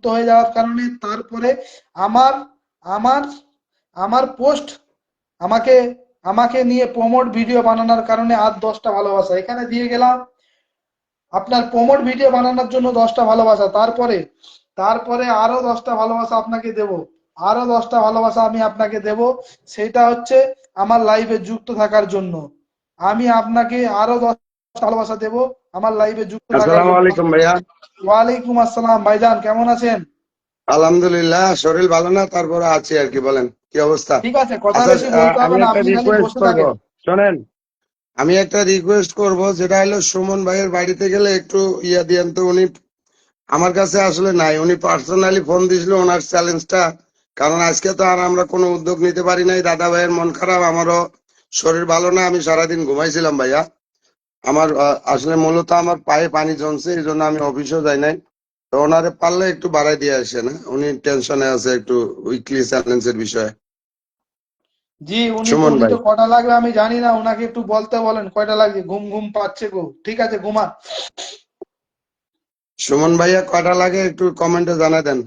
যুক্ত হয়ে যাওয়ার কারণে তারপরে আমার আমার আমার পোস্ট আমাকে আমাকে নিয়ে প্রমোট ভিডিও বানানোর কারণে আর 10টা ভালোবাসা এখানে দিয়ে গেলাম। আপনার প্রমোট ভিডিও বানানোর জন্য 10টা ভালোবাসা, তারপরে তারপরে আরো 10টা ভালোবাসা আপনাকে দেব, আরো 10টা ভালোবাসা আমি আপনাকে দেব। সেটা হচ্ছে আমার লাইভে যুক্ত থাকার জন্য। আমি আপনাকে আরো 10টা ভালোবাসা দেব আমার লাইভে যুক্ত থাকার আসসালামু জন্য। আলাইকুম ভাইয়া। ওয়ালাইকুম আসসালাম ভাইজান, কেমন আছেন? আলহামদুলিল্লাহ, শরীর ভালো না, তারপরে আছি আর কি। বলেন কি অবস্থা? ঠিক আছে, কথা আচ্ছা, বেশি বলতে হবে আমি না, একটা আপনি খালি রিকোয়েস্ট বসে করব, থাকেন। শোনেন। আমি একটা রিকোয়েস্ট করব, যেটা হলো সুমন ভাইয়ের বাড়িতে গেলে একটু ইয়া দিয়েন তো। উনি আমার কাছে আসলে নাই, উনি পার্সোনালি ফোন দিয়েছিল ওনার চ্যালেঞ্জটা। কারণ আজকে তো আর আমরা কোনো উদ্যোগ নিতে পারি নাই। দাদা ভাইয়ের মন খারাপ, আমারও শরীর ভালো না, আমি সারাদিন ঘুমাইছিলাম ভাইয়া। আমার আসলে মূলত আমার পায়ে পানি জমছে, এই জন্য আমি অফিসেও যাই নাই। তো ওনারে পারলে একটু বাড়াই দিয়ে আসে না, উনি টেনশনে আছে একটু উইকলি চ্যালেঞ্জের বিষয়ে। জি, সুমন উনি ভাই, তো কটা লাগবে আমি জানি না, ওনাকে একটু বলতে বলেন কয়টা লাগবে। ঘুম ঘুম পাচ্ছে গো। ঠিক আছে, ঘুমান। সুমন ভাইয়া কয়টা লাগে একটু কমেন্টে জানাই দেন।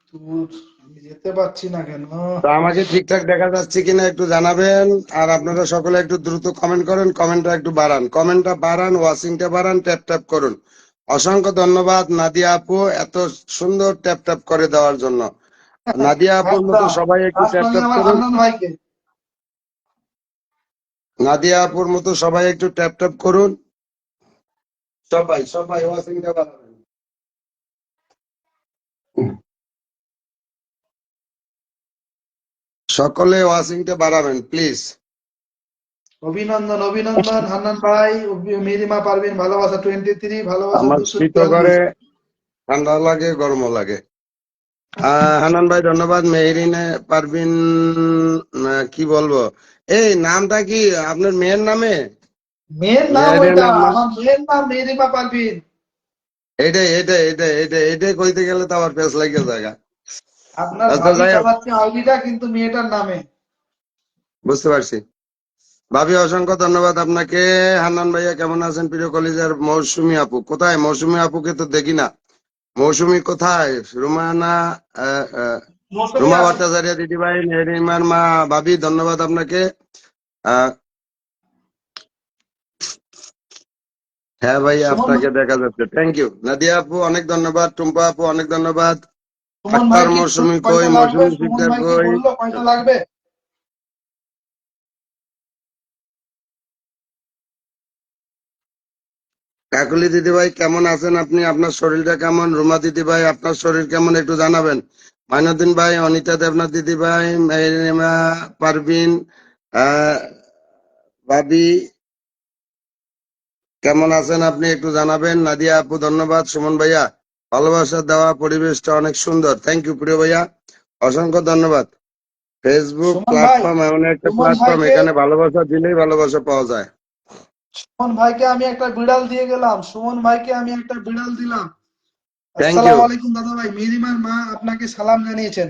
ধুর, আমি যেতে পারছি না কেন? তো আমাকে ঠিকঠাক দেখা যাচ্ছে কিনা একটু জানাবেন। আর আপনারা সকলে একটু দ্রুত কমেন্ট করেন, কমেন্টটা একটু বাড়ান, কমেন্টটা বাড়ান, ওয়াচিংটা বাড়ান, ট্যাপ ট্যাপ করুন। অসংখ্য ধন্যবাদ নাদিয়া আপু, এত সুন্দর ট্যাপ ট্যাপ করে দেওয়ার জন্য। নাদিয়া আপুর মতো একদম। সবাই একটু তার ট্যাপ সঙ্গে ট্যাপ আমার করুন। হান্নান ভাইকে। নাদিয়া আপুর মতো সবাই একটু ট্যাপ ট্যাপ করুন। সবাই সবাই ওয়াচিংটা বাড়াবেন। সকলে ওয়াচিংটা বাড়াবেন প্লিজ। অভিনন্দন অভিনন্দন হান্নান ভাই। মেরিমা পারভিন ভালোবাসা 23, ভালোবাসা আমার শীত করে, 244। ঠান্ডা লাগে, গরমও লাগে। হানান ভাই ধন্যবাদ। মেহরিনে পারভিন, কি বলবো, এই নামটা কি আপনার মেয়ের নামে? মেয়ের নাম ওইটা, মেহরিনের নাম আমার মেয়ের নাম মেরিমা পারভিন। এটাই কইতে গেলে তো আবার পেস লাগে জায়গা। আপনার আচ্ছা, ভাবি যাই হোক, চালাচ্ছে আইডিটা কিন্তু মেয়েটার নামে। বুঝতে পারছি। ভাবি অসংখ্য ধন্যবাদ আপনাকে। হান্নান ভাইয়া কেমন আছেন? প্রিয় কলিজার মৌসুমী আপু কোথায়? মৌসুমী আপুকে তো দেখি না। মৌসুমী কোথায়? রুমানা, আহ, আহ, মৌসুমী রুমা আছে। ভট্টাচার্য দিদিভাই, মেহরিমার মা, ভাবি ধন্যবাদ আপনাকে। আহ, হ্যাঁ ভাই, সুমন আপনাকে দেখা যাচ্ছে, থ্যাংক ইউ। নাদিয়া আপু অনেক ধন্যবাদ, টুম্পা আপু অনেক ধন্যবাদ। সুমন ভাই আক্তার কি মৌসুমী কই? কয়টা লাগবে? মৌসুমী সুমন শিকদার ভাই কি কই? বললো কয়টা লাগবে? কাকুলি দিদিভাই কেমন আছেন আপনি? আপনার শরীরটা কেমন? রুমা দিদিভাই আপনার শরীর কেমন একটু জানাবেন। মাইনুদ্দিন ভাই, অনিতা দেবনাথ দিদিভাই, মেহরিমা পারভিন, আহ ভাবি কেমন আছেন আপনি একটু জানাবেন। নাদিয়া আপু ধন্যবাদ। সুমন ভাইয়া ভালোবাসা দেওয়া, পরিবেশটা অনেক সুন্দর, থ্যাংক ইউ প্রিয় ভাইয়া, অসংখ্য ধন্যবাদ। ফেসবুক সুমন ভাই, প্ল্যাটফর্ম এমন একটা সুমন প্ল্যাটফর্ম, ভাইকে এখানে ভালোবাসা দিলেই ভালোবাসা পাওয়া যায়। সুমন ভাইকে আমি একটা বিড়াল দিয়ে গেলাম। সুমন ভাইকে আমি একটা বিড়াল দিলাম। Thank you. আসসালামু আলাইকুম দাদা ভাই, মেরিমার মা আপনাকে সালাম জানিয়েছেন।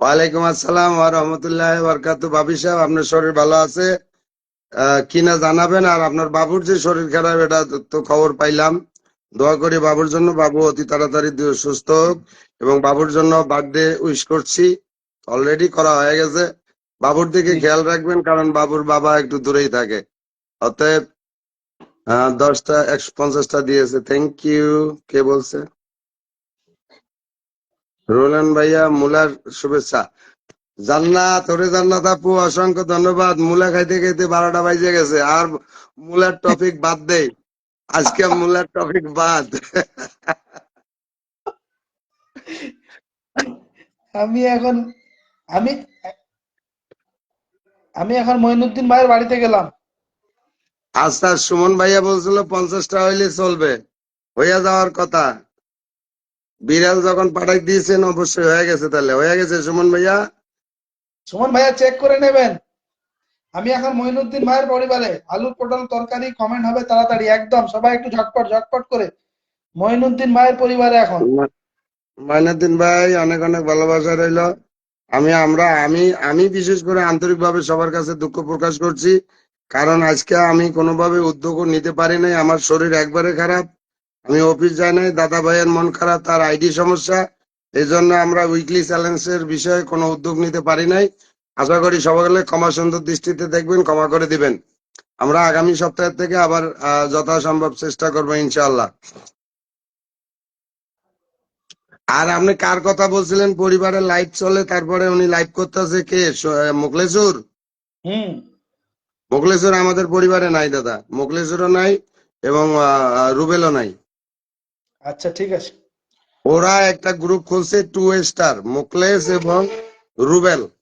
ওয়ালাইকুম আসসালাম ওয়া রাহমাতুল্লাহি ওয়া বারাকাতুহু। ভাবি সাহেব, আপনার শরীর ভালো আছে কিনা জানাবেন। আর আপনার বাবুর যে শরীর খারাপ, এটা তো খবর পাইলাম। দোয়া করি বাবুর জন্য, বাবু অতি তাড়াতাড়ি সুস্থ হোক। এবং বাবুর জন্য বার্থডে উইশ করছি, অলরেডি করা হয়ে গেছে। বাবুর দিকে জি। খেয়াল রাখবেন, কারণ বাবুর বাবা একটু দূরেই থাকে। অতএব 10টা 150টা দিয়েছে, থ্যাংক ইউ। কে বলছে? রোলান ভাইয়া, মুলার শুভেচ্ছা। জান্নাত, ওরে জান্নাত আপু অসংখ্য ধন্যবাদ। মুলা খাইতে খাইতে 12টা বাজে গেছে, আর মুলার টপিক বাদ দেই। আজকে মুলার টপিক বাদ। আমি এখন আমি আমি এখন মঈনুদ্দিন ভাইয়ের বাড়িতে গেলাম। আচ্ছা, সুমন ভাইয়া বলছিল 50টা হইলে চলবে, হইয়া যাওয়ার কথা। বিড়াল যখন পাঠাই দিয়েছেন, অবশ্যই হয়ে গেছে। তাহলে হয়ে গেছে সুমন ভাইয়া। সুমন ভাইয়া চেক করে নেবেন। আমি এখন মঈনুদ্দিন ভাইয়ের পরিবারে। আলু পটল তরকারি কমেন্ট হবে তাড়াতাড়ি, একদম সবাই একটু ঝটপট ঝটপট করে। মঈনুদ্দিন ভাইয়ের পরিবারে এখন। মাইনুদ্দিন ভাই অনেক অনেক ভালোবাসা রইল। আমি বিশেষ করে আন্তরিকভাবে সবার কাছে দুঃখ প্রকাশ করছি। কারণ আজকে আমি কোনোভাবে উদ্যোগও নিতে পারি নাই, আমার শরীর একবারে খারাপ। আমি অফিস যাই নাই, দাদা ভাইয়ের মন খারাপ, তার আইডি সমস্যা, এই জন্য আমরা উইকলি চ্যালেঞ্জের বিষয়ে কোনো উদ্যোগ নিতে পারি নাই। আশা করি সকলে ক্ষমা সুন্দর দৃষ্টিতে দেখবেন, ক্ষমা করে দিবেন। আমরা আগামী সপ্তাহ থেকে আবার যথাসম্ভব চেষ্টা করবো ইনশাআল্লাহ। আর আপনি কার কথা বলছিলেন? পরিবারে লাইভ চলে, তারপরে উনি লাইভ করতেছে কে? মোখলেসুর? হুম। মোখলেসুর আমাদের পরিবারে নাই দাদা, মোখলেসুরও নাই এবং রুবেলও নাই। আচ্ছা ঠিক আছে। ওরা একটা গ্রুপ খুলছে 2 স্টার, মোখলেস এবং রুবেল। জি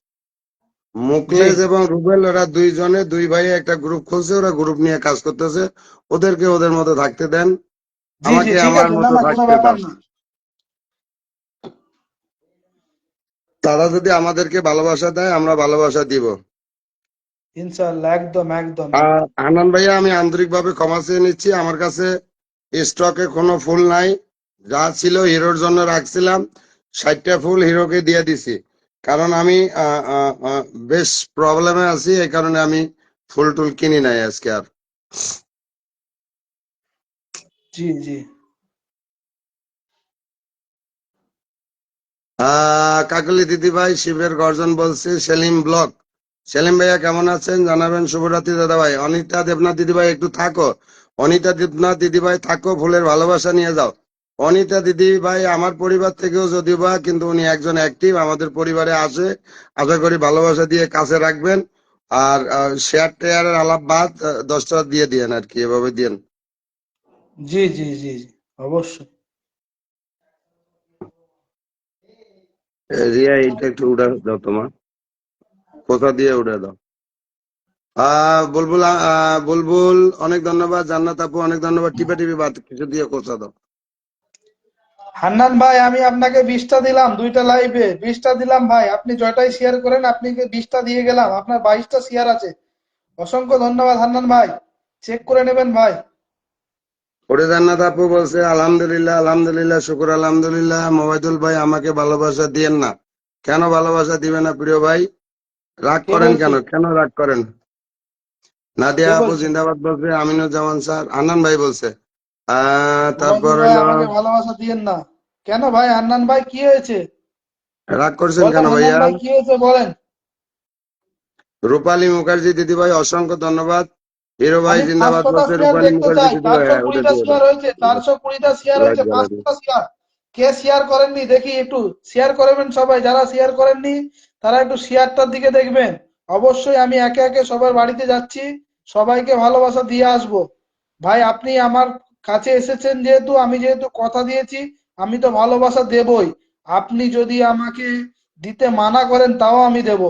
মোখলেস এবং রুবেল ওরা দুইজনে, দুই ভাই একটা গ্রুপ খুলছে, ওরা গ্রুপ নিয়ে কাজ করতেছে। ওদেরকে ওদের মতো থাকতে দেন, জি জি আমাকে ঠিক আমার আছে, না মতো না কোনো থাকতে ব্যাপার দাও। না। তারা যদি আমাদেরকে ভালোবাসা দেয়, আমরা ভালোবাসা দিব। ইনশাআল্লাহ, একদম একদম। হান্নান ভাইয়া, আমি আন্তরিকভাবে ক্ষমা চেয়ে নিচ্ছি। আমার কাছে স্টকে কোনো ফুল নাই, যা ছিল হিরোর জন্য রাখছিলাম। 60টা ফুল হিরোকে দিয়ে দিছি, কারণ আমি বেশ প্রবলেমে আছি, এই কারণে আমি ফুল টুল কিনি নাই আজকে আর। জি জি। কাকলি দিদি ভাই, শিবের গর্জন বলছি, সেলিম ব্লক। সেলিম ভাইয়া কেমন আছেন জানাবেন। শুভরাত্রি দাদা ভাই। অনিতা দেবনাথ দিদি ভাই একটু থাকো, অনিতা দেবনাথ দিদি ভাই থাকো, ফুলের ভালোবাসা নিয়ে যাও। অনিতা দিদি ভাই আমার পরিবার থেকেও যদিও বা, কিন্তু উনি একজন অ্যাক্টিভ, আমাদের পরিবারে আসে। আশা করি ভালোবাসা দিয়ে কাছে রাখবেন। আর শেয়ার টেয়ারের আলাপ বাদ 10টা দিয়ে দিয়েন আর কি, এভাবে দিয়েন। জি জি জি জি, অবশ্যই। রিয়া, এইটা একটু উড়ে দাও, তোমার কোথা দিয়ে উড়ে দাও। বুলবুল, বুলবুল অনেক ধন্যবাদ। জান্নাত আপু অনেক ধন্যবাদ। টিপে টিপে বাদ কিছু দিয়ে কোথা দাও। হান্নান ভাই, আমি আপনাকে 20টা দিলাম, 2টা লাইভে 20টা দিলাম ভাই। আপনি জয়টাই শেয়ার করেন, আপনাকে 20টা দিয়ে গেলাম, আপনার 22টা শেয়ার আছে। অসংখ্য ধন্যবাদ হান্নান ভাই, চেক করে নেবেন ভাই। ওরে জান্নাত আপু বলছে আলহামদুলিল্লাহ, আলহামদুলিল্লাহ, শুকুর আলহামদুলিল্লাহ। মোবাইদুল ভাই, আমাকে ভালোবাসা দিয়েন না। কেন ভালোবাসা দিবে না প্রিয় ভাই? রাগ কে করেন বলছে? কেন? কেন রাগ করেন? নাদিয়া কে আপু বলছে? জিন্দাবাদ বলছে, আমিনুজ্জামান স্যার, আনান ভাই বলছে। তারপর ওবায়দুল ভাই, হইলো, আমাকে ভালোবাসা দিয়েন না। কেন ভাই হান্নান ভাই, কি হয়েছে? রাগ করছেন বলেন কেন হান্নান ভাইয়া? ভাই, কি হয়েছে বলেন। রূপালী মুখার্জি দিদি ভাই অসংখ্য ধন্যবাদ। হিরো ভাই আমি জিন্দাবাদ 500টা বলছে, শেয়ার রূপালী দেখতে মুখার্জি চাই। দিদি ভাই, হ্যাঁ ওটা 420টা দিয়ে দাও। শেয়ার হয়েছে, 420টা শেয়ার লাইক হয়েছে, জ্বালা দিই। 500টা শেয়ার। কে শেয়ার করেননি দেখি, একটু শেয়ার করবেন সবাই। যারা শেয়ার করেননি তারা একটু শেয়ারটার দিকে দেখবেন। অবশ্যই আমি একে একে সবার বাড়িতে যাচ্ছি, সবাইকে ভালোবাসা দিয়ে আসবো। ভাই আপনি আমার কাছে এসেছেন যেহেতু, আমি যেহেতু কথা দিয়েছি, আমি তো ভালোবাসা দেবই। আপনি যদি আমাকে দিতে মানা করেন তাও আমি দেব।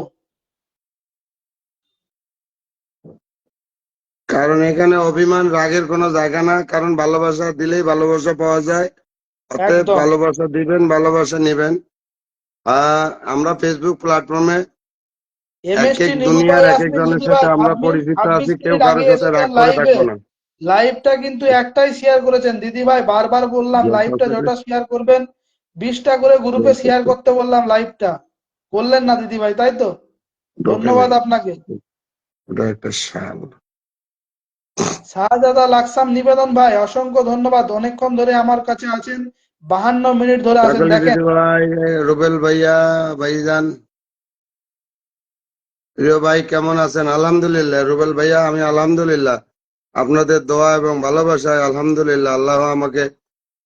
কারণ এখানে অভিমান রাগের কোনো জায়গা না, কারণ ভালোবাসা দিলেই ভালোবাসা পাওয়া যায়। অতএব একদম। ভালোবাসা দিবেন, ভালোবাসা নেবেন। আমরা ফেসবুক প্ল্যাটফর্মে এক এমএসটি এক নিপু দুনিয়ার ভাই এক আসলে একজনের দিদি সাথে ভাই আমরা 26 পরিচিত 26 আছি, কেউ মিনিট আগে কারোর সাথে এসেছেন রাগ করে লাইভে। থাকবো না। লাইভটা কিন্তু একটাই শেয়ার করেছেন দিদি ভাই, বারবার বললাম লাইভটা যটা শেয়ার করবেন, 20টা করে গ্রুপে শেয়ার করতে বললাম লাইভটা, করলেন না দিদি ভাই, তাই তো? ঢোকে ধন্যবাদ নাই, আপনাকে। ওটা একটা শাল। শাহজাদা লাকসাম নিবেদন ভাই, অসংখ্য ধন্যবাদ, অনেকক্ষণ ধরে আমার কাছে আছেন, 52 মিনিট ধরে আছেন কাকলি দেখেন। দিদি ভাই, রুবেল ভাইয়া, ভাইজান, প্রিয় ভাই কেমন আছেন? আলহামদুলিল্লাহ রুবেল ভাইয়া, আমি আলহামদুলিল্লাহ। আপনাদের দোয়া এবং ভালোবাসায় আলহামদুলিল্লাহ, আল্লাহ আমাকে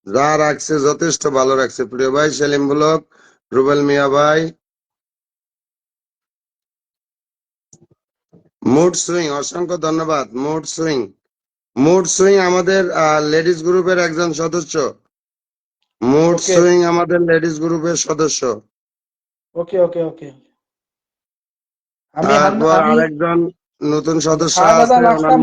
যা রাখছে যথেষ্ট ভালো রাখছে। প্রিয় ভাই সেলিম ব্লক, রুবেল মিয়া ভাই, মুড সুইং অসংখ্য ধন্যবাদ। মুড সুইং, মুড সুইং আমাদের লেডিস গ্রুপের একজন সদস্য। মুড ওকে সুইং আমাদের লেডিস গ্রুপের সদস্য। ওকে ওকে ওকে। তারপর আমি আরেকজন নতুন সদস্য শাহজাদা আছে, ওনার লাকসাম